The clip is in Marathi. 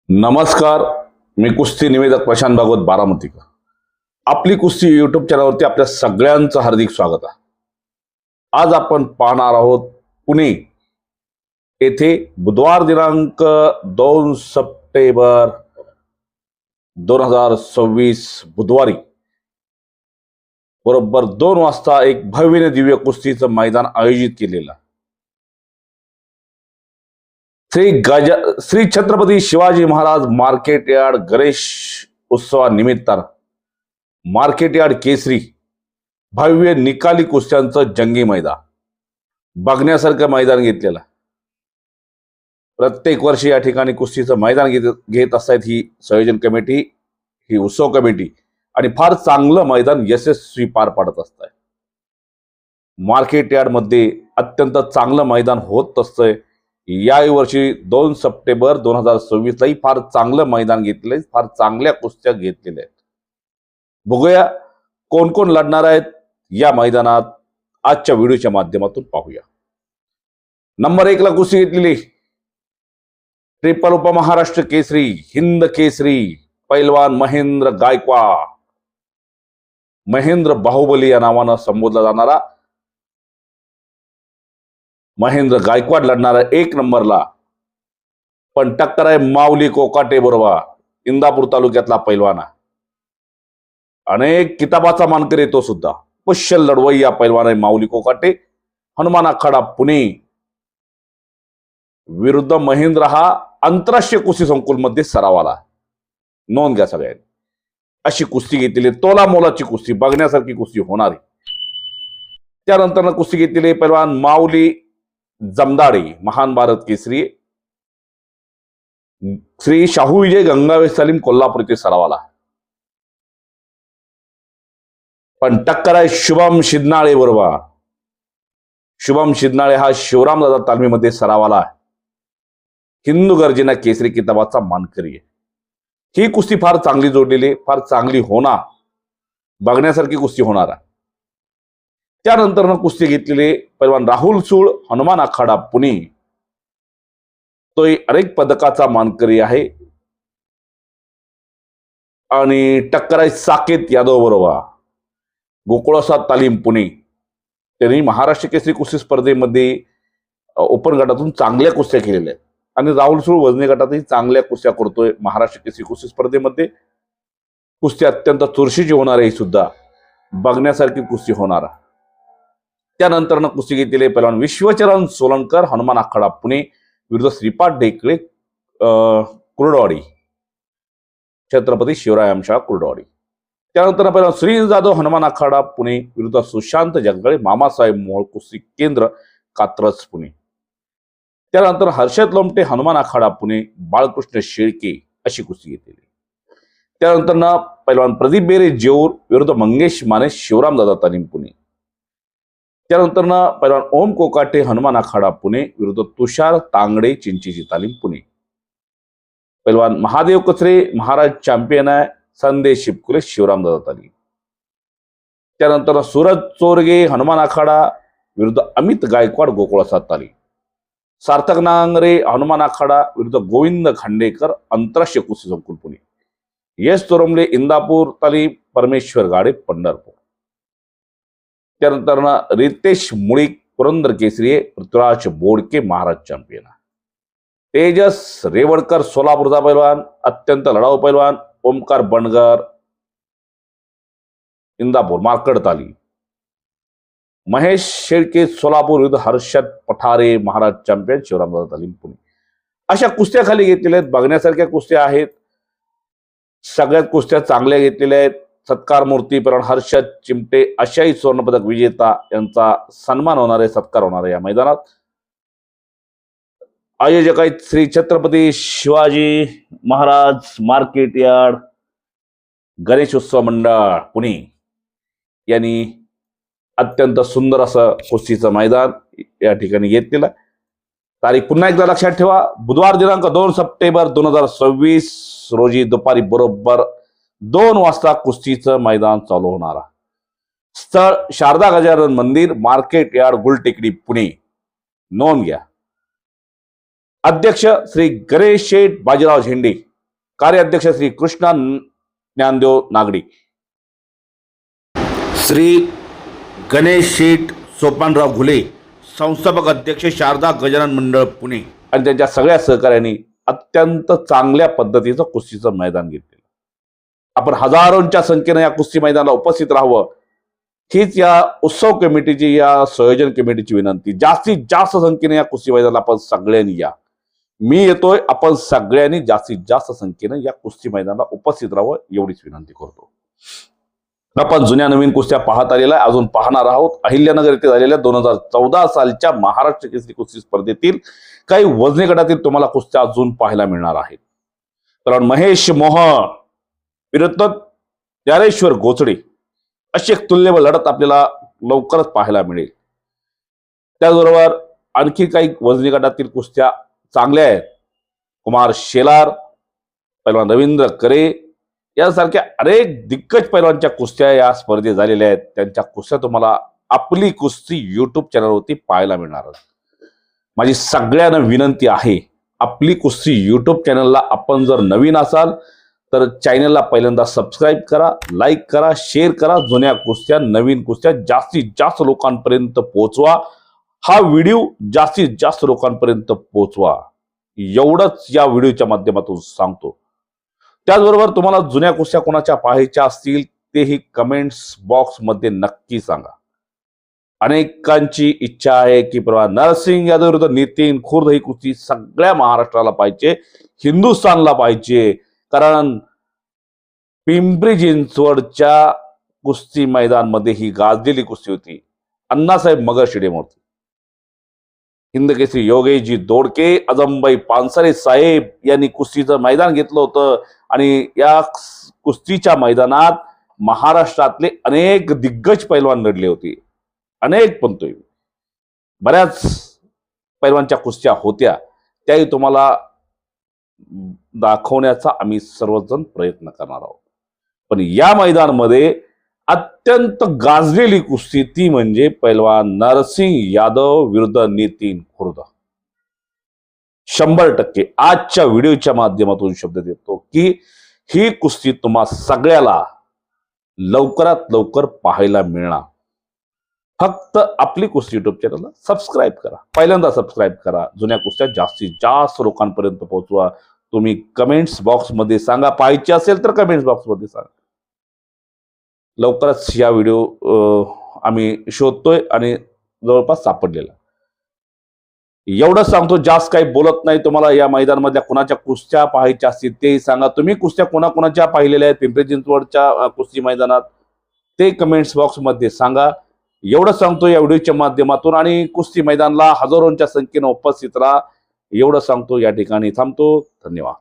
नमस्कार. मी कुस्ती निवेदक प्रशांत भागवत बारामतीकर. आपली कुस्ती युट्यूब चॅनलवरती आपल्या सगळ्यांचं हार्दिक स्वागत आहे. आज आपण पाहणार आहोत पुणे येथे बुधवार दिनांक 2 सप्टेंबर 2026 बुधवारी बरोबर 2 वाजता एक भव्य दिव्य कुस्तीचं मैदान आयोजित केलेलं आहे. श्री छत्रपती शिवाजी महाराज मार्केट यार्ड गणेश उत्सवानिमित्तानं मार्केट यार्ड केसरी भव्य निकाली कुस्त्यांचं जंगी मैदान बघण्यासारखं मैदान घेतलेलं. प्रत्येक वर्षी या ठिकाणी कुस्तीचं मैदान घेत असतात ही संयोजन कमिटी, ही उत्सव कमिटी, आणि फार चांगलं मैदान यशस्वी पार पाडत असतात. मार्केट यार्ड मध्ये अत्यंत चांगलं मैदान होत असतंय. याही वर्षी 2 सप्टेंबर 2026 लाही फार चांगलं मैदान घेतलंय, फार चांगल्या कुस्त्या घेतलेल्या आहेत. बघूया कोण कोण लढणार आहेत या मैदानात आजच्या व्हिडिओच्या माध्यमातून पाहूया. नंबर 1 ला कुस्ती घेतलेली ट्रिपल उपमहाराष्ट्र केसरी हिंद केसरी पैलवान महेंद्र गायकवाड, महेंद्र बाहुबली या नावानं संबोधला जाणारा महेंद्र गायकवाड लढणार आहे 1 नंबरला. पण टक्कर आहे माऊली कोकाटे बरोबर. इंदापूर तालुक्यातला पैलवान आहे, अनेक किताबाचा मानकरी येतो सुद्धा. कुशल लढवय्या पैलवान आहे माऊली कोकाटे. हनुमान आखाडा पुणे विरुद्ध महेंद्र हा आंतरराष्ट्रीय कुस्ती संकुल मध्ये सरावाला. नोंद घ्या सगळ्यांनी. अशी कुस्ती घेतलेली तोला मोलाची कुस्ती, बघण्यासारखी कुस्ती होणारी. त्यानंतर कुस्ती घेतलेली पैलवान माऊली जमदाडे महान भारत केसरी श्री शाहू विजय गंगावेश सलीम कोल्हापूर येथे सरावाला. पण टक्कर आहे शुभम शिदनाळे बरोबर. शुभम शिदनाळे हा शिवरामदादा तालमीमध्ये सरावाला आहे. हिंदू गर्जना केसरी किताबाचा मानकरी आहे. ही कुस्ती फार चांगली जोडलेली, फार चांगली होणार, बघण्यासारखी कुस्ती होणार आहे. त्यानंतर कुस्ती घेतलेले पैलवान राहुल सूळ हनुमान आखाडा पुणे. तो अनेक पदकाचा मानकरी आहे आणि टक्कर आहे साकेत यादव बरोबर. गोकुळासा तालीम पुणे. त्यांनी महाराष्ट्र केसरी कुस्ती स्पर्धेमध्ये ओपन गटातून चांगल्या कुस्त्या केलेल्या आहेत आणि राहुल सूळ वजनी गटातही चांगल्या कुस्त्या करतोय. महाराष्ट्र केसरी कुस्ती स्पर्धेमध्ये कुस्ती अत्यंत चुरशीची होणार आहे, सुद्धा बघण्यासारखी कुस्ती होणार आहे. त्यानंतर कुस्ती घेतलेले पैलवान विश्वचरण सोलनकर हनुमान आखाडा पुणे विरुद्ध श्रीपाद ढेकळे कुर्डवाडी छत्रपती शिवराय आमशाळा कुर्डवाडी. त्यानंतर पैलवान श्री जाधव हनुमान आखाडा पुणे विरुद्ध सुशांत जगदळे मामासाहेब मोहोळ कुस्ती केंद्र कात्रज पुणे. त्यानंतर हर्षद लोमटे हनुमान आखाडा पुणे बाळकृष्ण शेळके अशी कुस्ती घेतलेली. त्यानंतर पैलवान प्रदीप बेरे जेऊर विरुद्ध मंगेश माने शिवरामदादा तालीम पुणे. त्यानंतर पैलवान ओम कोकाटे हनुमान आखाडा पुणे विरुद्ध तुषार तांगडे चिंचेची तालीम पुणे. पैलवान महादेव कचरे महाराज चॅम्पियन आहे संदेश शिपकुले शिवरामदादा तालीम. त्यानंतर सूरज चोरगे हनुमान आखाडा विरुद्ध अमित गायकवाड गोकुळासा तालीम. सार्थक नांगरे हनुमान आखाडा विरुद्ध गोविंद खांडेकर आंतरराष्ट्रीय कुस्ती संकुल पुणे. यश तोरमले इंदापूर तालीम परमेश्वर गाडे पंढरपूर. त्यानंतर रितेश मुळीक पुरंदर केसरी पृथ्वीराज बोडके महाराज चॅम्पियन. तेजस रेवडकर सोलापूरचा पैलवान अत्यंत लढाऊ पैलवान ओमकार बनगर इंदापूर मार्कड तालीम. महेश शेळके सोलापूर विरुद्ध हर्षद पठारे महाराज चॅम्पियन शिवरामदादा तालीम पुणे. अशा कुस्त्या खाली घेतलेल्या आहेत, बघण्यासारख्या कुस्त्या आहेत. सगळ्यात कुस्त्या चांगल्या घेतलेल्या आहेत. सत्कार मूर्ती पैलवान हर्षद चिमटे आशियाई सुवर्णपदक विजेता यांचा सन्मान होणार आहे, सत्कार होणार आहे या मैदानात. आयोजक आहेत श्री छत्रपती शिवाजी महाराज मार्केट यार्ड गणेश उत्सव मंडळ पुणे यांनी अत्यंत सुंदर असं कुस्तीचं मैदान या ठिकाणी घेतलेलं. तारीख पुन्हा एकदा लक्षात ठेवा, बुधवार दिनांक 2 सप्टेंबर 2026 रोजी दुपारी बरोबर 2 वाजता कुस्तीचं मैदान चालू होणार. स्थळ शारदा गजानन मंदिर मार्केट यार्ड गुलटेकडी पुणे. नोंद घ्या. अध्यक्ष श्री गणेश शेठ बाजीराव झेंडे कार्याध्यक्ष श्री कृष्णा ज्ञानदेव नागडी, श्री गणेश शेठ सोपानराव घुले, संस्थापक अध्यक्ष शारदा गजानन मंडळ पुणे आणि त्यांच्या सगळ्या सहकार्यांनी अत्यंत चांगल्या पद्धतीचं कुस्तीचं मैदान घेतलेलं. आपण हजारोंच्या संख्येने या कुस्ती मैदानाला उपस्थित राहावं हीच या उत्सव कमिटीची, या संयोजन कमिटीची विनंती. जास्तीत जास्त संख्येने या कुस्ती मैदानाला आपण सगळ्यांनी या. मी येतोय, आपण सगळ्यांनी जास्तीत जास्त संख्येने या कुस्ती मैदानाला उपस्थित राहावं एवढीच विनंती करतो. आपण जुन्या नवीन कुस्त्या पाहत आलेल्या, अजून पाहणार आहोत. अहिल्यानगर येथे झालेल्या 2014 सालच्या महाराष्ट्र केसरी कुस्ती स्पर्धेतील काही वजनी गटातील तुम्हाला कुस्त्या अजून पाहायला मिळणार आहेत. तर महेश मोहन विरुद्ध ज्ञानेश्वर गोचडे अशी एक तुल्यबळ लढत आपल्याला लवकरच पाहायला मिळेल. त्याचबरोबर आणखी काही वजनी गटातील कुस्त्या चांगल्या आहेत. कुमार शेलार, पैलवान रवींद्र करे यासारख्या अनेक दिग्गज पैलवानच्या कुस्त्या या स्पर्धेत झालेल्या आहेत. त्यांच्या कुस्त्या तुम्हाला आपली कुस्ती युट्यूब चॅनलवरती पाहायला मिळणार. माझी सगळ्यांना विनंती आहे, आपली कुस्ती युट्यूब चॅनलला आपण जर नवीन असाल तर चॅनलला पहिल्यांदा सबस्क्राईब करा, लाईक करा, शेअर करा. जुन्या कुस्त्या, नवीन कुस्त्या जास्तीत जास्त लोकांपर्यंत पोहोचवा. हा व्हिडिओ जास्तीत जास्त लोकांपर्यंत पोहोचवा एवढंच या व्हिडिओच्या माध्यमातून सांगतो. त्याचबरोबर तुम्हाला जुन्या कुस्त्या कोणाच्या पाहायच्या असतील तेही कमेंट्स बॉक्समध्ये नक्की सांगा. अनेकांची इच्छा आहे की नरसिंग यादव विरुद्ध नितीन खुर्द ही कुस्ती सगळ्या महाराष्ट्राला पाहिजे, हिंदुस्थानला पाहिजे. कारण पिंपरी चिंचवडच्या कुस्ती मैदानमध्ये ही गाजलेली कुस्ती होती. अण्णासाहेब मगर स्टेडियमवरती हिंदकेसरी योगेशजी दोडके, अजमबाई पानसरे साहेब यांनी कुस्तीचं मैदान घेतलं होतं. आणि या कुस्तीच्या मैदानात महाराष्ट्रातले अनेक दिग्गज पैलवान लढले होते. अनेक म्हणतोय, बऱ्याच पैलवानच्या कुस्त्या होत्या, त्याही तुम्हाला दाखवण्याचा आम्ही सर्वजण प्रयत्न करणार आहोत. पण या मैदानामध्ये अत्यंत गाजलेली कुस्ती ती म्हणजे पैलवान नरसिंग यादव विरुद्ध नितीन खुर्द. 100% आजच्या व्हिडिओच्या माध्यमातून शब्द देतो की ही कुस्ती तुम्हा सगळ्याला लवकरात लवकर पाहायला मिळणार. फक्त आपली कुस्ती युट्यूब चॅनलला सबस्क्राईब करा, पहिल्यांदा सबस्क्राईब करा. जुन्या कुस्त्या जास्तीत जास्त लोकांपर्यंत पोहोचवा. तुम्ही कमेंट्स बॉक्समध्ये सांगा, पाहायची असेल तर कमेंट्स बॉक्समध्ये सांगा. लवकरच या व्हिडिओ आम्ही शोधतोय आणि जवळपास सापडलेला. एवढं सांगतो, जास्त काही बोलत नाही. तुम्हाला या मैदानामधल्या कुणाच्या कुस्त्या पाहायच्या असतील तेही सांगा. तुम्ही कुस्त्या कोणाकोणाच्या पाहिलेल्या आहेत पिंपरी चिंचवडच्या कुस्ती मैदानात ते कमेंट्स बॉक्समध्ये सांगा. एवढं सांगतो या व्हिडिओच्या माध्यमातून. आणि कुस्ती मैदानाला हजारोंच्या संख्येने उपस्थित राहा एवढं सांगतो. या ठिकाणी थांबतो. धन्यवाद.